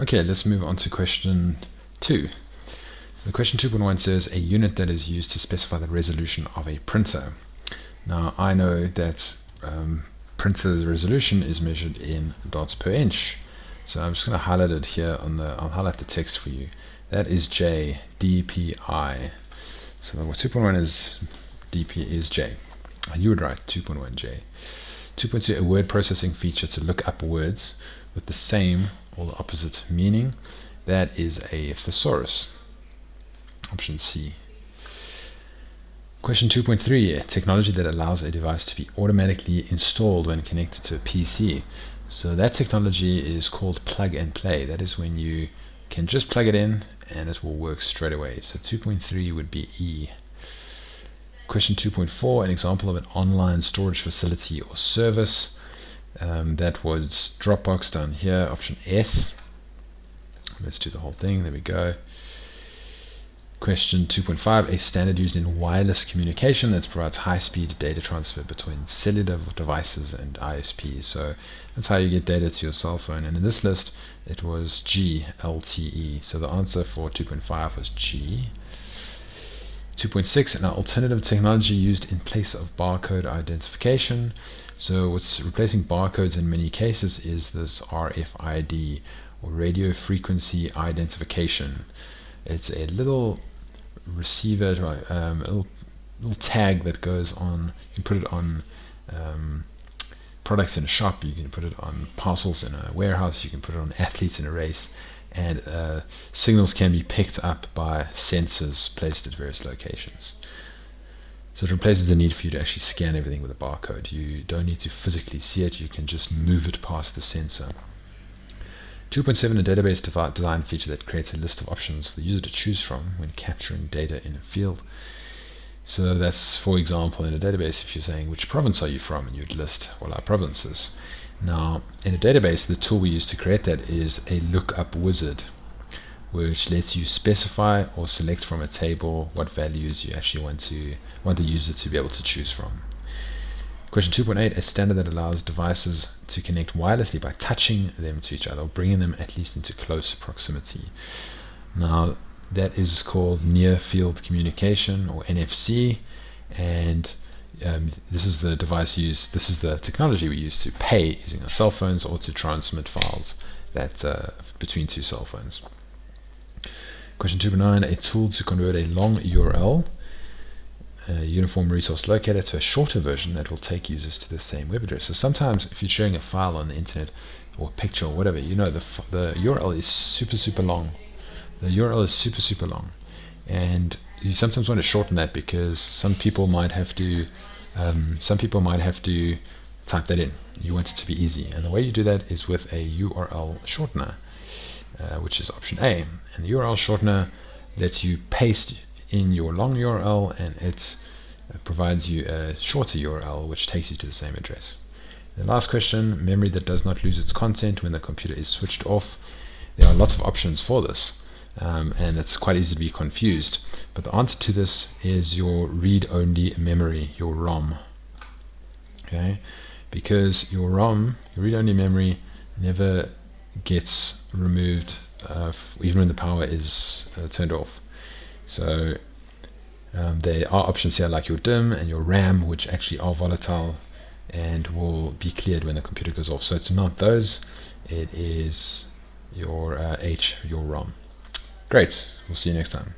Okay, let's move on to question 2. So question 2.1 says a unit that is used to specify the resolution of a printer. Now I know that printer's resolution is measured in dots per inch. So I'm just going to highlight it here I'll highlight the text for you. That is J, DPI. So 2.1 is DP is J. And you would write 2.1 J. 2.2, a word processing feature to look up words with the same or the opposite meaning. That is a thesaurus. Option C. Question 2.3, technology that allows a device to be automatically installed when connected to a PC. So that technology is called plug and play. That is when you can just plug it in and it will work straight away. So 2.3 would be E. Question 2.4, an example of an online storage facility or service. That was Dropbox down here, option S. Let's do the whole thing, there we go. Question 2.5, a standard used in wireless communication that provides high-speed data transfer between cellular devices and ISPs. So that's how you get data to your cell phone. And in this list, it was G, LTE. So the answer for 2.5 was G. 2.6, an alternative technology used in place of barcode identification. So what's replacing barcodes in many cases is this RFID, or radio frequency identification. It's a little receiver, a little tag that goes on. You can put it on products in a shop, you can put it on parcels in a warehouse, you can put it on athletes in a race, and signals can be picked up by sensors placed at various locations. So it replaces the need for you to actually scan everything with a barcode. You don't need to physically see it, you can just move it past the sensor. 2.7, a database design feature that creates a list of options for the user to choose from when capturing data in a field. So that's, for example, in a database, if you're saying which province are you from, and you'd list all our provinces. Now, in a database, the tool we use to create that is a lookup wizard, which lets you specify or select from a table what values you actually want the user to be able to choose from. Question 2.8, a standard that allows devices to connect wirelessly by touching them to each other, or bringing them at least into close proximity. Now, that is called near field communication, or NFC, and this is the technology we use to pay using our cell phones or to transmit files between two cell phones. Question 2.9, a tool to convert a long URL, uniform resource locator, to a shorter version that will take users to the same web address. So sometimes if you're sharing a file on the internet or a picture or whatever, you know the URL is super long. The URL is super long, and you sometimes want to shorten that because some people might have to type that in. You want it to be easy, and the way you do that is with a URL shortener, which is option A. And the URL shortener lets you paste in your long URL, and it provides you a shorter URL which takes you to the same address. The last question, memory that does not lose its content when the computer is switched off. There are lots of options for this, and it's quite easy to be confused, but the answer to this is your read-only memory, your ROM. Okay, because your ROM, your read-only memory, never gets removed even when the power is turned off. So there are options here like your DIMM and your RAM, which actually are volatile and will be cleared when the computer goes off. So it's not those, it is your your ROM. Great, we'll see you next time.